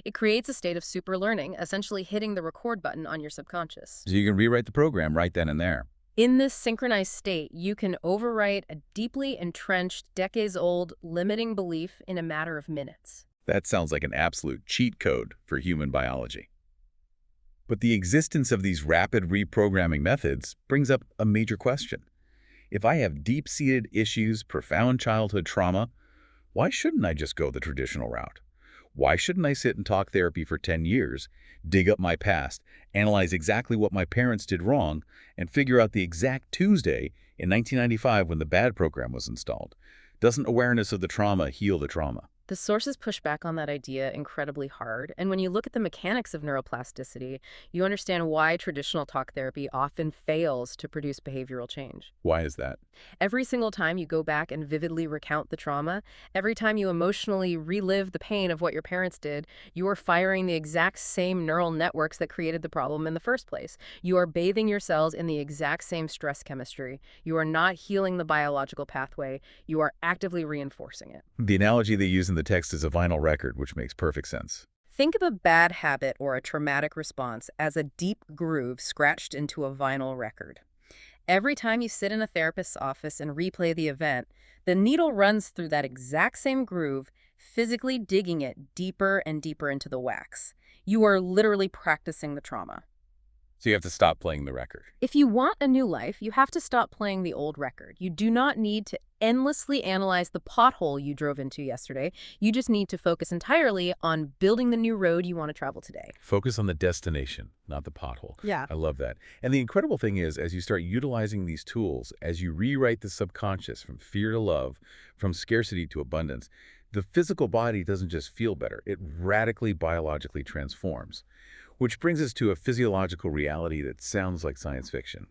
It creates a state of super learning, essentially hitting the record button on your subconscious. So you can rewrite the program right then and there. In this synchronized state, you can overwrite a deeply entrenched, decades-old, limiting belief in a matter of minutes. That sounds like an absolute cheat code for human biology. But the existence of these rapid reprogramming methods brings up a major question. If I have deep-seated issues, profound childhood trauma, why shouldn't I just go the traditional route? Why shouldn't I sit in talk therapy for 10 years, dig up my past, analyze exactly what my parents did wrong, and figure out the exact Tuesday in 1995 when the bad program was installed? Doesn't awareness of the trauma heal the trauma? The sources push back on that idea incredibly hard, and when you look at the mechanics of neuroplasticity, you understand why traditional talk therapy often fails to produce behavioral change. Why is that? Every single time you go back and vividly recount the trauma, every time you emotionally relive the pain of what your parents did, you are firing the exact same neural networks that created the problem in the first place. You are bathing your cells in the exact same stress chemistry. You are not healing the biological pathway. You are actively reinforcing it. The analogy they use in the text is a vinyl record, which makes perfect sense. Think of a bad habit or a traumatic response as a deep groove scratched into a vinyl record. Every time you sit in a therapist's office and replay the event, the needle runs through that exact same groove, physically digging it deeper and deeper into the wax. You are literally practicing the trauma. So you have to stop playing the record. If you want a new life, you have to stop playing the old record. You do not need to endlessly analyze the pothole you drove into yesterday. You just need to focus entirely on building the new road you want to travel today. Focus on the destination, not the pothole. Yeah. I love that. And the incredible thing is, as you start utilizing these tools, as you rewrite the subconscious from fear to love, from scarcity to abundance, the physical body doesn't just feel better, it radically biologically transforms. Which brings us to a physiological reality that sounds like science fiction,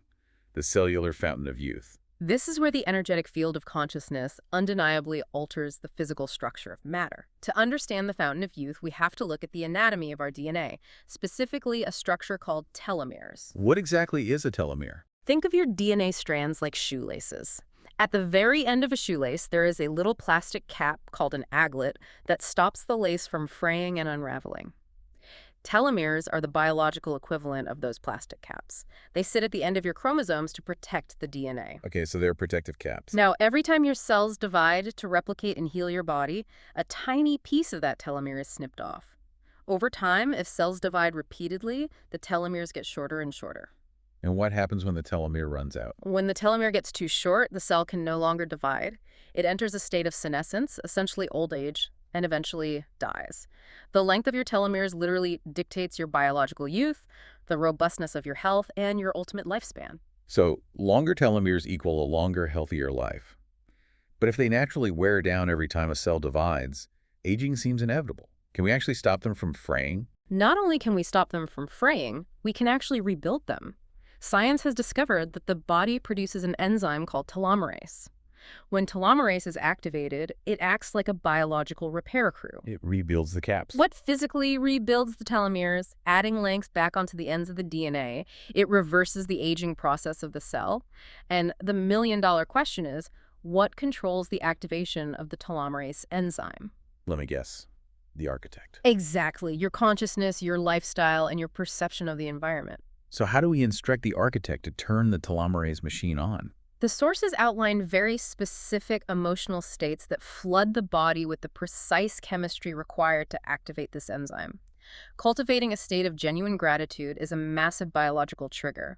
the cellular fountain of youth. This is where the energetic field of consciousness undeniably alters the physical structure of matter. To understand the fountain of youth, we have to look at the anatomy of our DNA, specifically a structure called telomeres. What exactly is a telomere? Think of your DNA strands like shoelaces. At the very end of a shoelace, there is a little plastic cap called an aglet that stops the lace from fraying and unraveling. Telomeres are the biological equivalent of those plastic caps. They sit at the end of your chromosomes to protect the DNA. Okay, so they're protective caps. Now, every time your cells divide to replicate and heal your body, a tiny piece of that telomere is snipped off. Over time, if cells divide repeatedly, the telomeres get shorter and shorter. And what happens when the telomere runs out? When the telomere gets too short, the cell can no longer divide. It enters a state of senescence, essentially old age, and eventually dies. The length of your telomeres literally dictates your biological youth, the robustness of your health, and your ultimate lifespan. So longer telomeres equal a longer, healthier life. But if they naturally wear down every time a cell divides, aging seems inevitable. Can we actually stop them from fraying? Not only can we stop them from fraying, we can actually rebuild them. Science has discovered that the body produces an enzyme called telomerase. When telomerase is activated, it acts like a biological repair crew. It rebuilds the caps. What physically rebuilds the telomeres, adding lengths back onto the ends of the DNA. It reverses the aging process of the cell. And the million-dollar question is, what controls the activation of the telomerase enzyme? Let me guess. The architect. Exactly. Your consciousness, your lifestyle, and your perception of the environment. So how do we instruct the architect to turn the telomerase machine on? The sources outline very specific emotional states that flood the body with the precise chemistry required to activate this enzyme. Cultivating a state of genuine gratitude is a massive biological trigger.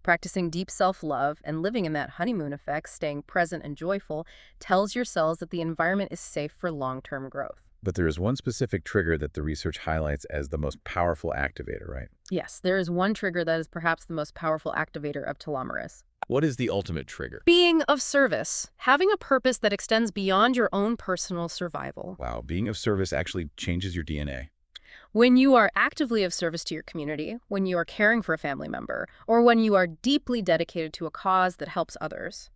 Practicing deep self-love and living in that honeymoon effect, staying present and joyful, tells your cells that the environment is safe for long-term growth. But there is one specific trigger that the research highlights as the most powerful activator, right? Yes, there is one trigger that is perhaps the most powerful activator of telomerase. What is the ultimate trigger? Being of service. Having a purpose that extends beyond your own personal survival. Wow, being of service actually changes your DNA. When you are actively of service to your community, when you are caring for a family member, or when you are deeply dedicated to a cause that helps others,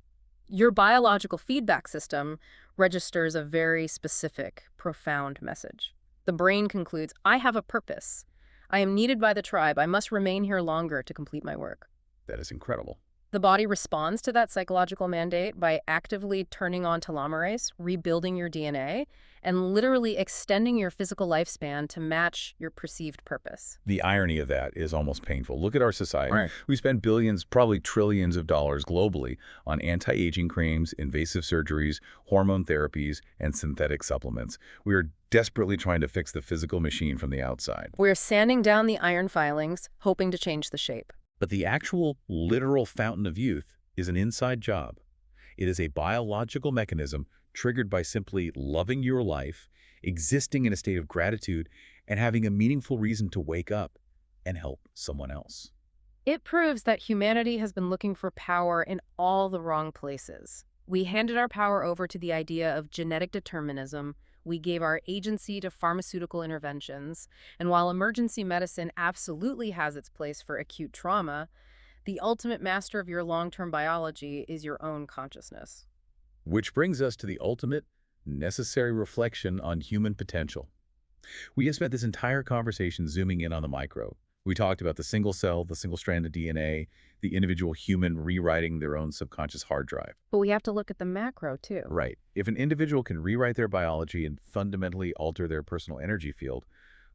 your biological feedback system registers a very specific, profound message. The brain concludes, I have a purpose. I am needed by the tribe. I must remain here longer to complete my work. That is incredible. The body responds to that psychological mandate by actively turning on telomerase, rebuilding your DNA, and literally extending your physical lifespan to match your perceived purpose. The irony of that is almost painful. Look at our society. Right. We spend billions, probably trillions of dollars globally on anti-aging creams, invasive surgeries, hormone therapies, and synthetic supplements. We are desperately trying to fix the physical machine from the outside. We're sanding down the iron filings, hoping to change the shape. But the actual, literal fountain of youth is an inside job. It is a biological mechanism triggered by simply loving your life, existing in a state of gratitude, and having a meaningful reason to wake up and help someone else. It proves that humanity has been looking for power in all the wrong places. We handed our power over to the idea of genetic determinism. We gave our agency to pharmaceutical interventions. And while emergency medicine absolutely has its place for acute trauma, the ultimate master of your long-term biology is your own consciousness. Which brings us to the ultimate, necessary reflection on human potential. We have spent this entire conversation zooming in on the micro. We talked about the single cell, the single strand of DNA, the individual human rewriting their own subconscious hard drive. But we have to look at the macro, too. Right. If an individual can rewrite their biology and fundamentally alter their personal energy field,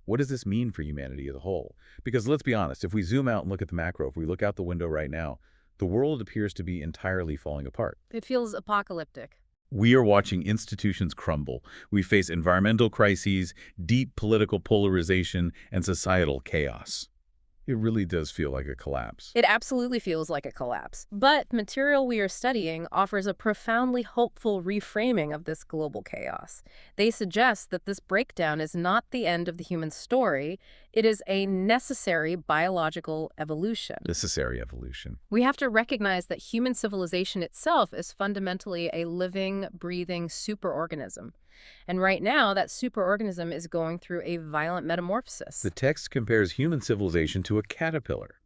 what does this mean for humanity as a whole? Because let's be honest, if we zoom out and look at the macro, if we look out the window right now, the world appears to be entirely falling apart. It feels apocalyptic. We are watching institutions crumble. We face environmental crises, deep political polarization, and societal chaos. It really does feel like a collapse. It absolutely feels like a collapse. But material we are studying offers a profoundly hopeful reframing of this global chaos. They suggest that this breakdown is not the end of the human story. It is a necessary biological evolution. Necessary evolution. We have to recognize that human civilization itself is fundamentally a living, breathing superorganism. And right now, that superorganism is going through a violent metamorphosis. The text compares human civilization to a caterpillar.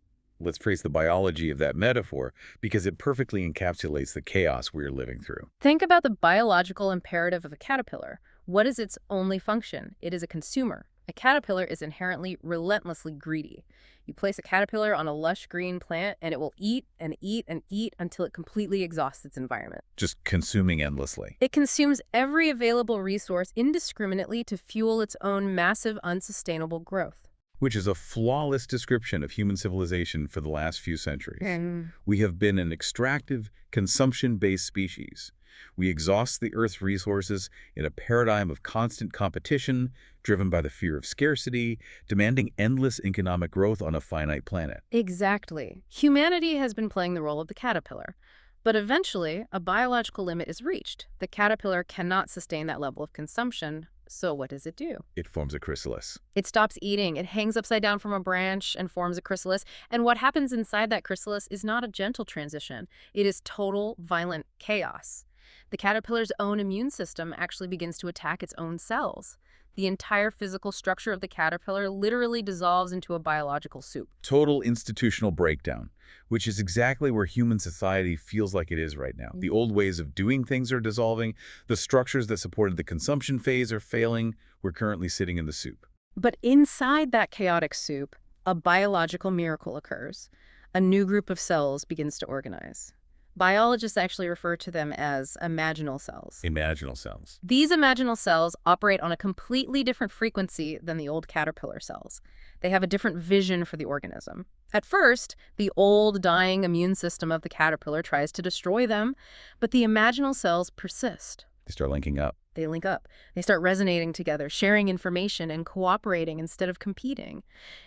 Let's trace the biology of that metaphor because it perfectly encapsulates the chaos we are living through. Think about the biological imperative of a caterpillar. What is its only function? It is a consumer. A caterpillar is inherently relentlessly greedy. You place a caterpillar on a lush green plant, and it will eat and eat and eat until it completely exhausts its environment. Just consuming endlessly. It consumes every available resource indiscriminately to fuel its own massive, unsustainable growth. Which is a flawless description of human civilization for the last few centuries. We have been an extractive, consumption-based species. We exhaust the Earth's resources in a paradigm of constant competition, driven by the fear of scarcity, demanding endless economic growth on a finite planet. Exactly. Humanity has been playing the role of the caterpillar. But eventually, a biological limit is reached. The caterpillar cannot sustain that level of consumption. So what does it do? It forms a chrysalis. It stops eating. It hangs upside down from a branch and forms a chrysalis. And what happens inside that chrysalis is not a gentle transition. It is total, violent chaos. The caterpillar's own immune system actually begins to attack its own cells. The entire physical structure of the caterpillar literally dissolves into a biological soup. Total institutional breakdown, which is exactly where human society feels like it is right now. The old ways of doing things are dissolving. The structures that supported the consumption phase are failing. We're currently sitting in the soup. But inside that chaotic soup, a biological miracle occurs. A new group of cells begins to organize. Biologists actually refer to them as imaginal cells. Imaginal cells. These imaginal cells operate on a completely different frequency than the old caterpillar cells. They have a different vision for the organism. At first, the old, dying immune system of the caterpillar tries to destroy them, but the imaginal cells persist. They start linking up. They link up. They start resonating together, sharing information and cooperating instead of competing.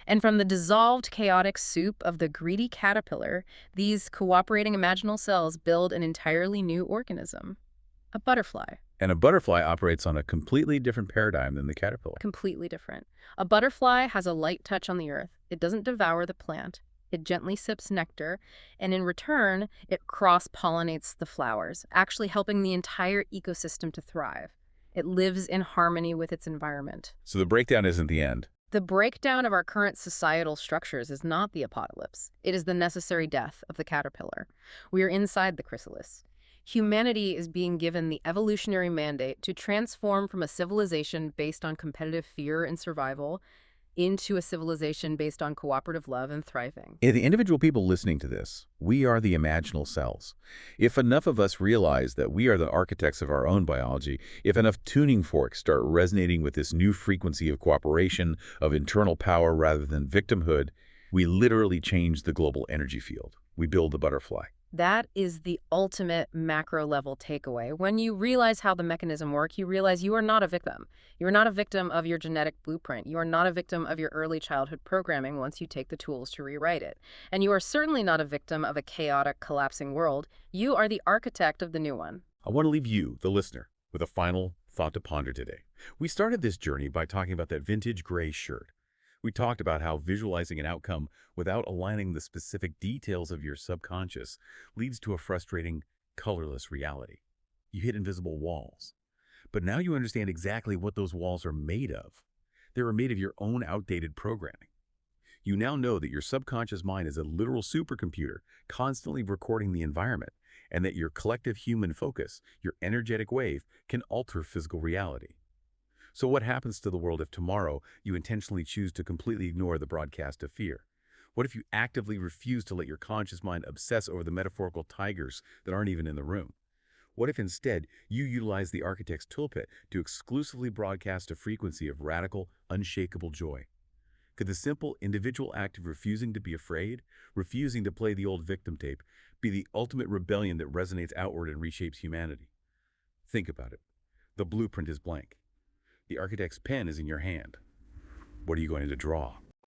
And from the dissolved, chaotic soup of the greedy caterpillar, these cooperating imaginal cells build an entirely new organism, a butterfly. And a butterfly operates on a completely different paradigm than the caterpillar. Completely different. A butterfly has a light touch on the earth. It doesn't devour the plant. It gently sips nectar, and in return, it cross-pollinates the flowers, actually helping the entire ecosystem to thrive. It lives in harmony with its environment. So the breakdown isn't the end. The breakdown of our current societal structures is not the apocalypse. It is the necessary death of the caterpillar. We are inside the chrysalis. Humanity is being given the evolutionary mandate to transform from a civilization based on competitive fear and survival into a civilization based on cooperative love and thriving. The individual people listening to this, we are the imaginal cells. If enough of us realize that we are the architects of our own biology, if enough tuning forks start resonating with this new frequency of cooperation, of internal power rather than victimhood, we literally change the global energy field. We build the butterfly. That is the ultimate macro level takeaway. When you realize how the mechanism works, you realize you are not a victim. You are not a victim of your genetic blueprint. You are not a victim of your early childhood programming once you take the tools to rewrite it. And you are certainly not a victim of a chaotic, collapsing world. You are the architect of the new one. I want to leave you, the listener, with a final thought to ponder today. We started this journey by talking about that vintage gray shirt. We talked about how visualizing an outcome without aligning the specific details of your subconscious leads to a frustrating, colorless reality. You hit invisible walls. But now you understand exactly what those walls are made of. They are made of your own outdated programming. You now know that your subconscious mind is a literal supercomputer constantly recording the environment, and that your collective human focus, your energetic wave, can alter physical reality. So what happens to the world if tomorrow you intentionally choose to completely ignore the broadcast of fear? What if you actively refuse to let your conscious mind obsess over the metaphorical tigers that aren't even in the room? What if instead you utilize the architect's toolkit to exclusively broadcast a frequency of radical, unshakable joy? Could the simple individual act of refusing to be afraid, refusing to play the old victim tape, be the ultimate rebellion that resonates outward and reshapes humanity? Think about it. The blueprint is blank. The architect's pen is in your hand. What are you going to draw?